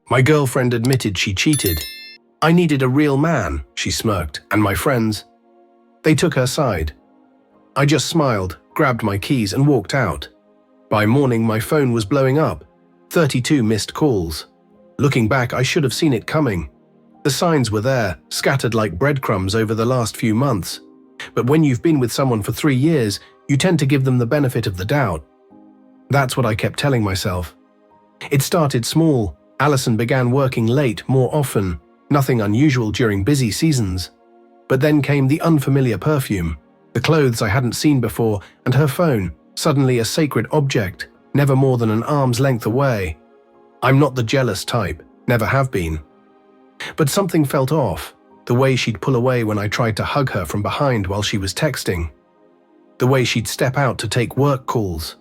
My girlfriend admitted she cheated. I needed a real man, she smirked, and my friends. They took her side. I just smiled, grabbed my keys and walked out. By morning, my phone was blowing up. 32 missed calls. Looking back, I should have seen it coming. The signs were there, scattered like breadcrumbs over the last few months. But when you've been with someone for 3 years, you tend to give them the benefit of the doubt. That's what I kept telling myself. It started small. Alison began working late more often, nothing unusual during busy seasons. But then came the unfamiliar perfume, the clothes I hadn't seen before, and her phone, suddenly a sacred object, never more than an arm's length away. I'm not the jealous type, never have been. But something felt off, the way she'd pull away when I tried to hug her from behind while she was texting. The way she'd step out to take work calls.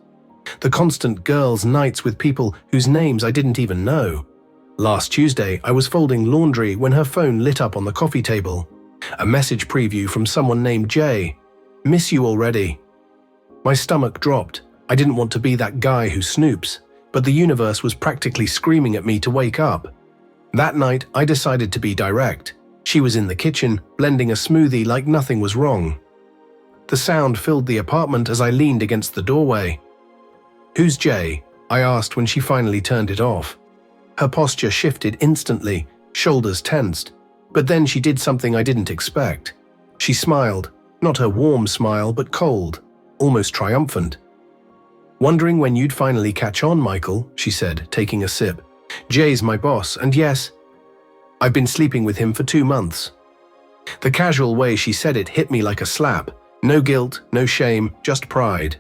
The constant girls' nights with people whose names I didn't even know. Last Tuesday, I was folding laundry when her phone lit up on the coffee table. A message preview from someone named Jay. Miss you already. My stomach dropped. I didn't want to be that guy who snoops, but the universe was practically screaming at me to wake up. That night, I decided to be direct. She was in the kitchen, blending a smoothie like nothing was wrong. The sound filled the apartment as I leaned against the doorway. "Who's Jay?" I asked when she finally turned it off. Her posture shifted instantly, shoulders tensed, but then she did something I didn't expect. She smiled, not her warm smile, but cold, almost triumphant. "Wondering when you'd finally catch on, Michael," she said, taking a sip. "Jay's my boss, and yes, I've been sleeping with him for 2 months." The casual way she said it hit me like a slap. No guilt, no shame, just pride.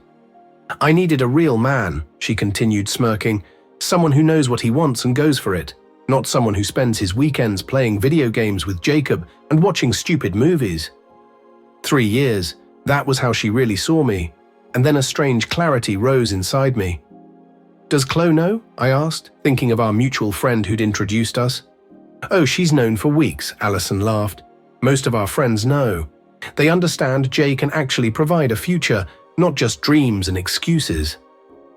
"I needed a real man," she continued, smirking. "Someone who knows what he wants and goes for it, not someone who spends his weekends playing video games with Jacob and watching stupid movies." 3 years, that was how she really saw me, and then a strange clarity rose inside me. "Does Chloe know?" I asked, thinking of our mutual friend who'd introduced us. "Oh, she's known for weeks," Alison laughed. "Most of our friends know. They understand Jay can actually provide a future, not just dreams and excuses."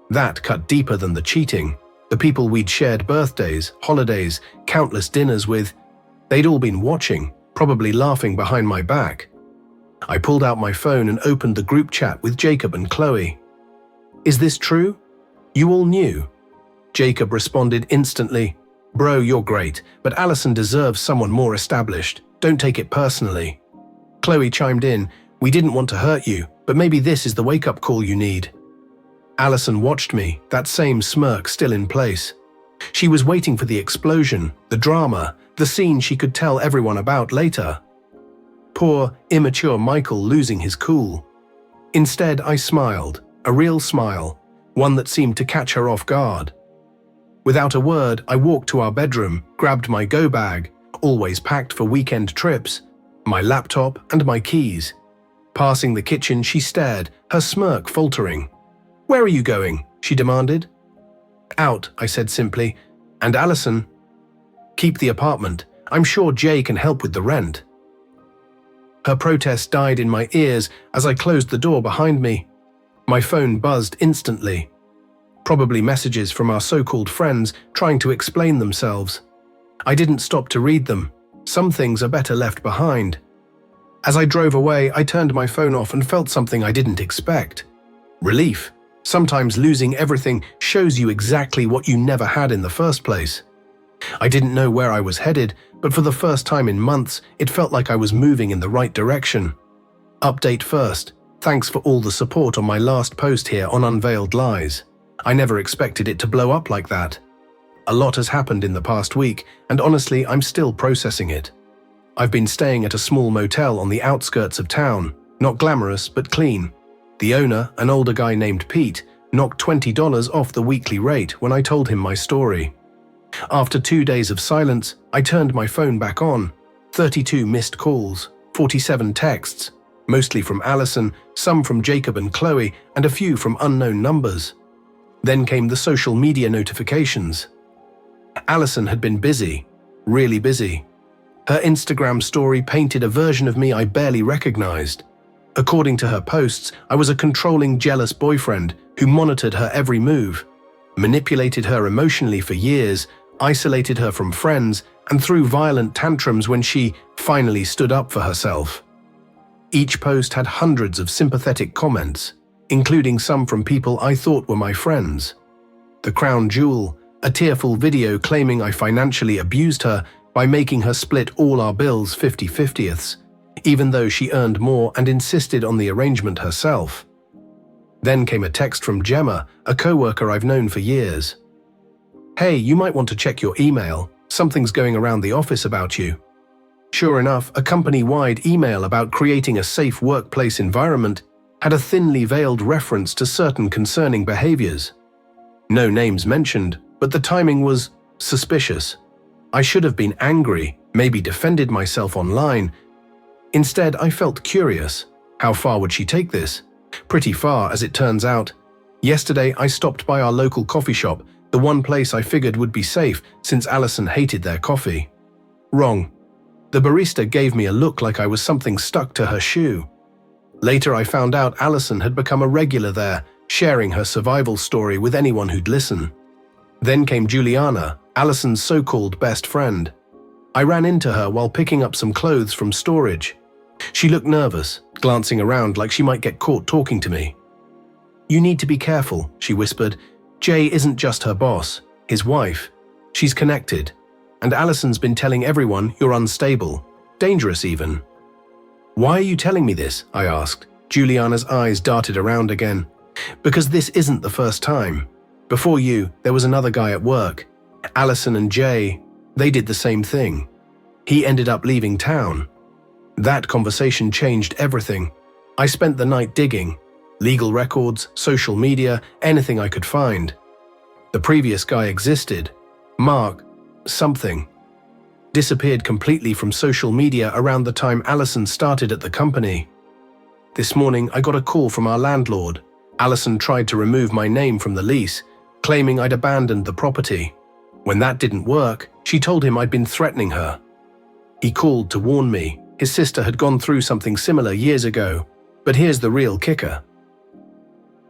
That cut deeper than the cheating. The people we'd shared birthdays, holidays, countless dinners with, they'd all been watching, probably laughing behind my back. I pulled out my phone and opened the group chat with Jacob and Chloe. "Is this true? You all knew?" Jacob responded instantly. "Bro, you're great, but Alison deserves someone more established. Don't take it personally." Chloe chimed in. "We didn't want to hurt you, but maybe this is the wake-up call you need." Alison watched me, that same smirk still in place. She was waiting for the explosion, the drama, the scene she could tell everyone about later. Poor, immature Michael losing his cool. Instead, I smiled, a real smile, one that seemed to catch her off guard. Without a word, I walked to our bedroom, grabbed my go bag, always packed for weekend trips, my laptop and my keys. Passing the kitchen, she stared, her smirk faltering. "Where are you going?" she demanded. "Out," I said simply. "And Alison?" "Keep the apartment. I'm sure Jay can help with the rent." Her protest died in my ears as I closed the door behind me. My phone buzzed instantly. Probably messages from our so-called friends trying to explain themselves. I didn't stop to read them. Some things are better left behind. As I drove away, I turned my phone off and felt something I didn't expect. Relief. Sometimes losing everything shows you exactly what you never had in the first place. I didn't know where I was headed, but for the first time in months, it felt like I was moving in the right direction. Update first. Thanks for all the support on my last post here on Unveiled Lies. I never expected it to blow up like that. A lot has happened in the past week, and honestly, I'm still processing it. I've been staying at a small motel on the outskirts of town, not glamorous, but clean. The owner, an older guy named Pete, knocked $20 off the weekly rate when I told him my story. After 2 days of silence, I turned my phone back on. 32 missed calls, 47 texts, mostly from Alison, some from Jacob and Chloe, and a few from unknown numbers. Then came the social media notifications. Alison had been busy, really busy. Her Instagram story painted a version of me I barely recognized. According to her posts, I was a controlling, jealous boyfriend who monitored her every move, manipulated her emotionally for years, isolated her from friends, and threw violent tantrums when she finally stood up for herself. Each post had hundreds of sympathetic comments, including some from people I thought were my friends. The crown jewel, a tearful video claiming I financially abused her by making her split all our bills 50/50ths, even though she earned more and insisted on the arrangement herself. Then came a text from Gemma, a coworker I've known for years. "Hey, you might want to check your email. Something's going around the office about you." Sure enough, a company-wide email about creating a safe workplace environment had a thinly veiled reference to certain concerning behaviors. No names mentioned, but the timing was suspicious. I should have been angry, maybe defended myself online. Instead, I felt curious. How far would she take this? Pretty far, as it turns out. Yesterday, I stopped by our local coffee shop, the one place I figured would be safe since Allison hated their coffee. Wrong. The barista gave me a look like I was something stuck to her shoe. Later, I found out Allison had become a regular there, sharing her survival story with anyone who'd listen. Then came Juliana, Allison's so-called best friend. I ran into her while picking up some clothes from storage. She looked nervous, glancing around like she might get caught talking to me. "You need to be careful," she whispered. "Jay isn't just her boss, his wife. She's connected. And Allison's been telling everyone you're unstable, dangerous even." "Why are you telling me this?" I asked. Juliana's eyes darted around again. "Because this isn't the first time. Before you, there was another guy at work. Allison and Jay, they did the same thing. He ended up leaving town. That conversation changed everything. I spent the night digging. Legal records, social media, anything I could find. The previous guy existed. Mark, something. Disappeared completely from social media around the time Allison started at the company. This morning, I got a call from our landlord. Allison tried to remove my name from the lease, claiming I'd abandoned the property. When that didn't work, she told him I'd been threatening her. He called to warn me. His sister had gone through something similar years ago. But here's the real kicker.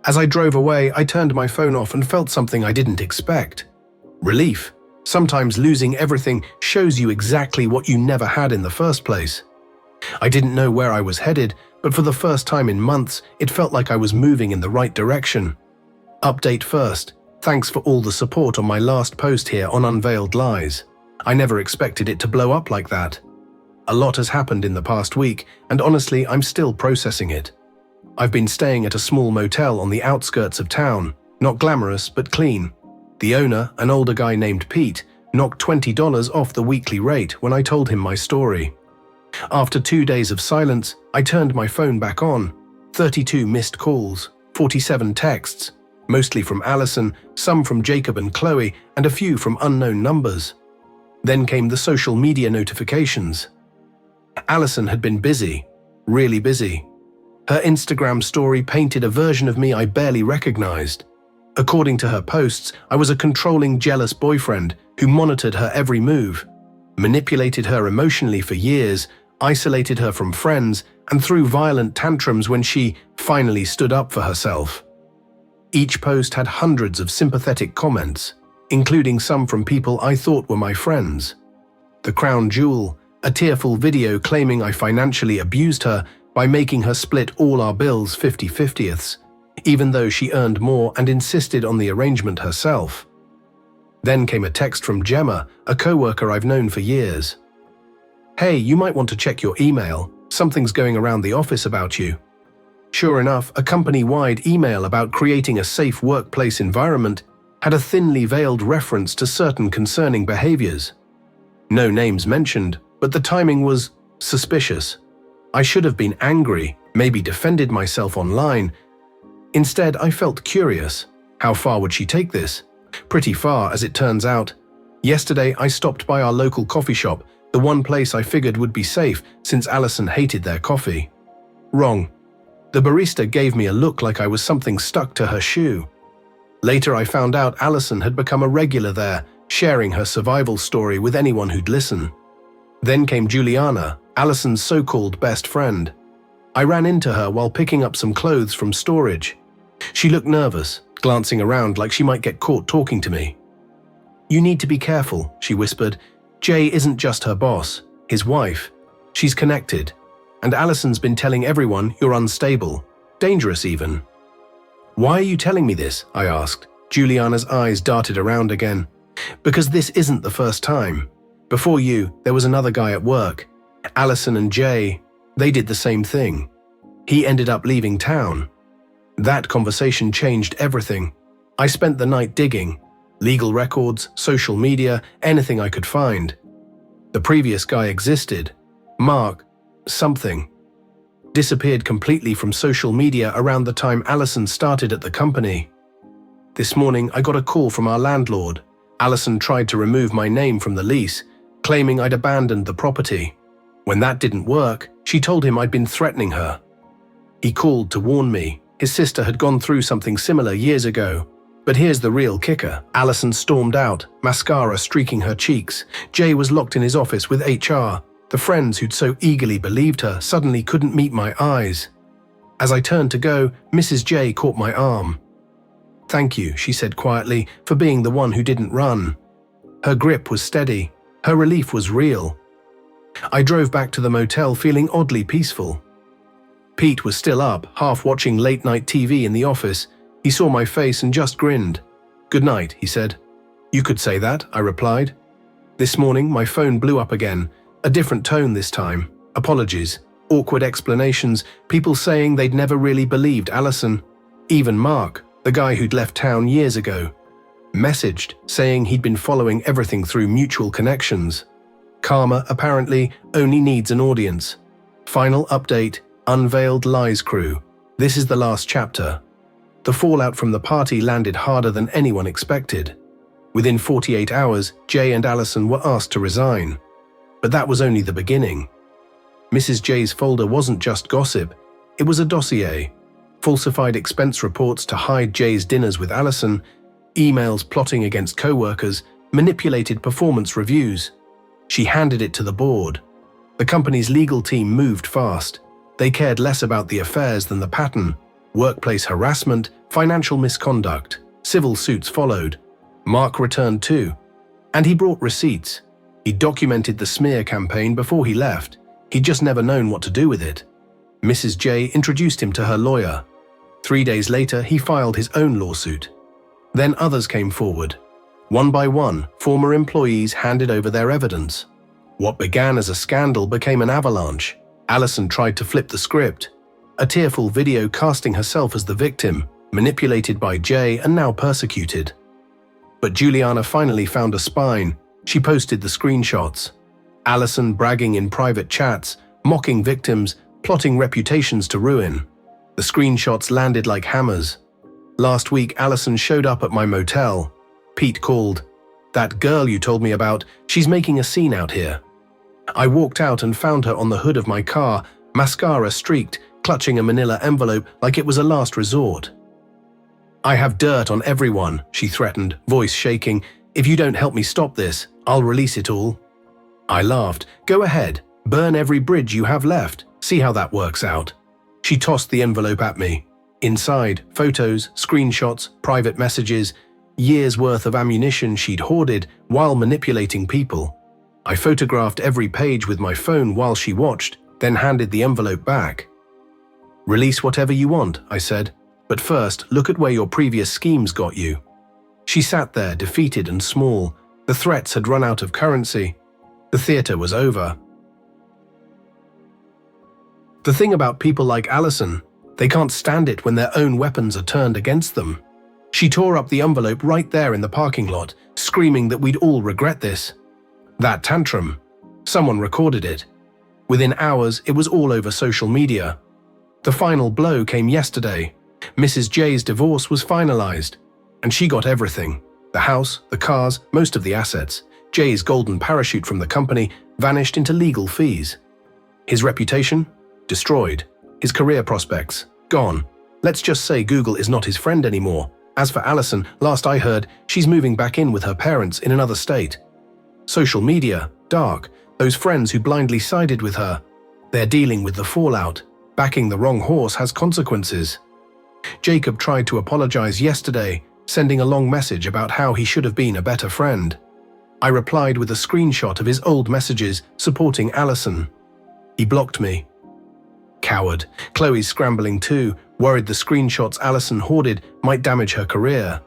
As I drove away, I turned my phone off and felt something I didn't expect. Relief. Sometimes losing everything shows you exactly what you never had in the first place. I didn't know where I was headed, but for the first time in months, it felt like I was moving in the right direction. Update first. Thanks for all the support on my last post here on Unveiled Lies. I never expected it to blow up like that. A lot has happened in the past week, and honestly, I'm still processing it. I've been staying at a small motel on the outskirts of town, not glamorous but clean. The owner, an older guy named Pete, knocked $20 off the weekly rate when I told him my story. After 2 days of silence, I turned my phone back on. 32 missed calls, 47 texts, mostly from Allison, some from Jacob and Chloe, and a few from unknown numbers. Then came the social media notifications. Allison had been busy, really busy. Her Instagram story painted a version of me I barely recognized. According to her posts, I was a controlling, jealous boyfriend who monitored her every move, manipulated her emotionally for years, isolated her from friends, and threw violent tantrums when she finally stood up for herself. Each post had hundreds of sympathetic comments, including some from people I thought were my friends. The crown jewel, a tearful video claiming I financially abused her by making her split all our bills 50/50ths, even though she earned more and insisted on the arrangement herself. Then came a text from Gemma, a coworker I've known for years. "Hey, you might want to check your email. Something's going around the office about you." Sure enough, a company-wide email about creating a safe workplace environment had a thinly veiled reference to certain concerning behaviors. No names mentioned, but the timing was suspicious. I should have been angry, maybe defended myself online. Instead, I felt curious. How far would she take this? Pretty far, as it turns out. Yesterday, I stopped by our local coffee shop, the one place I figured would be safe since Allison hated their coffee. Wrong. The barista gave me a look like I was something stuck to her shoe. Later, I found out Allison had become a regular there, sharing her survival story with anyone who'd listen. Then came Juliana, Allison's so-called best friend. I ran into her while picking up some clothes from storage. She looked nervous, glancing around like she might get caught talking to me. "You need to be careful," she whispered. "Jay isn't just her boss, his wife. She's connected. And Allison's been telling everyone you're unstable, dangerous even." "Why are you telling me this?" I asked. Juliana's eyes darted around again. "Because this isn't the first time. Before you, there was another guy at work. Allison and Jay, they did the same thing. He ended up leaving town. That conversation changed everything. I spent the night digging. Legal records, social media, anything I could find. The previous guy existed. Mark, something. Disappeared completely from social media around the time Allison started at the company. This morning, I got a call from our landlord. Allison tried to remove my name from the lease, claiming I'd abandoned the property. When that didn't work, she told him I'd been threatening her. He called to warn me. His sister had gone through something similar years ago. But here's the real kicker. Allison stormed out, mascara streaking her cheeks. Jay was locked in his office with HR. The friends who'd so eagerly believed her suddenly couldn't meet my eyes. As I turned to go, Mrs. J caught my arm. "Thank you," she said quietly, "for being the one who didn't run." Her grip was steady. Her relief was real. I drove back to the motel feeling oddly peaceful. Pete was still up, half watching late-night TV in the office. He saw my face and just grinned. "Good night," he said. "You could say that," I replied. This morning, my phone blew up again. A different tone this time. Apologies, awkward explanations, people saying they'd never really believed Allison. Even Mark, the guy who'd left town years ago, messaged saying he'd been following everything through mutual connections. Karma, apparently, only needs an audience. Final update, Unveiled Lies crew. This is the last chapter. The fallout from the party landed harder than anyone expected. Within 48 hours, Jay and Allison were asked to resign. But that was only the beginning. Mrs. J's folder wasn't just gossip, it was a dossier. Falsified expense reports to hide Jay's dinners with Allison, emails plotting against co-workers, manipulated performance reviews. She handed it to the board. The company's legal team moved fast. They cared less about the affairs than the pattern. Workplace harassment, financial misconduct. Civil suits followed. Mark returned too. And he brought receipts. He documented the smear campaign before he left. He'd just never known what to do with it. Mrs. J introduced him to her lawyer. 3 days later, he filed his own lawsuit. Then others came forward. One by one, former employees handed over their evidence. What began as a scandal became an avalanche. Allison tried to flip the script. A tearful video casting herself as the victim, manipulated by Jay and now persecuted. But Juliana finally found a spine. She posted the screenshots. Allison bragging in private chats, mocking victims, plotting reputations to ruin. The screenshots landed like hammers. Last week, Allison showed up at my motel. Pete called. "That girl you told me about, she's making a scene out here." I walked out and found her on the hood of my car, mascara streaked, clutching a manila envelope like it was a last resort. "I have dirt on everyone," she threatened, voice shaking. "If you don't help me stop this, I'll release it all." I laughed. "Go ahead, burn every bridge you have left. See how that works out." She tossed the envelope at me. Inside, photos, screenshots, private messages, years' worth of ammunition she'd hoarded while manipulating people. I photographed every page with my phone while she watched, then handed the envelope back. "Release whatever you want," I said, "but first look at where your previous schemes got you." She sat there, defeated and small. The threats had run out of currency. The theater was over. The thing about people like Allison, they can't stand it when their own weapons are turned against them. She tore up the envelope right there in the parking lot, screaming that we'd all regret this. That tantrum. Someone recorded it. Within hours, it was all over social media. The final blow came yesterday. Mrs. J's divorce was finalized, and she got everything. The house, the cars, most of the assets. Jay's golden parachute from the company vanished into legal fees. His reputation? Destroyed. His career prospects? Gone. Let's just say Google is not his friend anymore. As for Allison, last I heard, she's moving back in with her parents in another state. Social media, dark, those friends who blindly sided with her. They're dealing with the fallout. Backing the wrong horse has consequences. Jacob tried to apologize yesterday, sending a long message about how he should have been a better friend. I replied with a screenshot of his old messages supporting Allison. He blocked me. Coward. Chloe's scrambling too, worried the screenshots Allison hoarded might damage her career.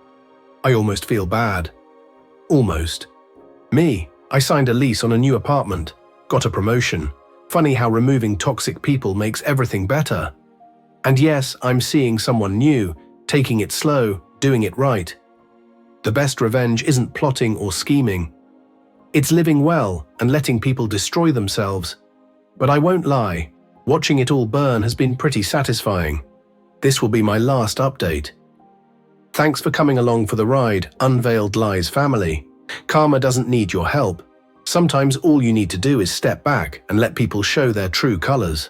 I almost feel bad. Almost. Me, I signed a lease on a new apartment, got a promotion. Funny how removing toxic people makes everything better. And yes, I'm seeing someone new, taking it slow, doing it right. The best revenge isn't plotting or scheming. It's living well and letting people destroy themselves. But I won't lie, watching it all burn has been pretty satisfying. This will be my last update. Thanks for coming along for the ride, Unveiled Lies family. Karma doesn't need your help. Sometimes all you need to do is step back and let people show their true colors.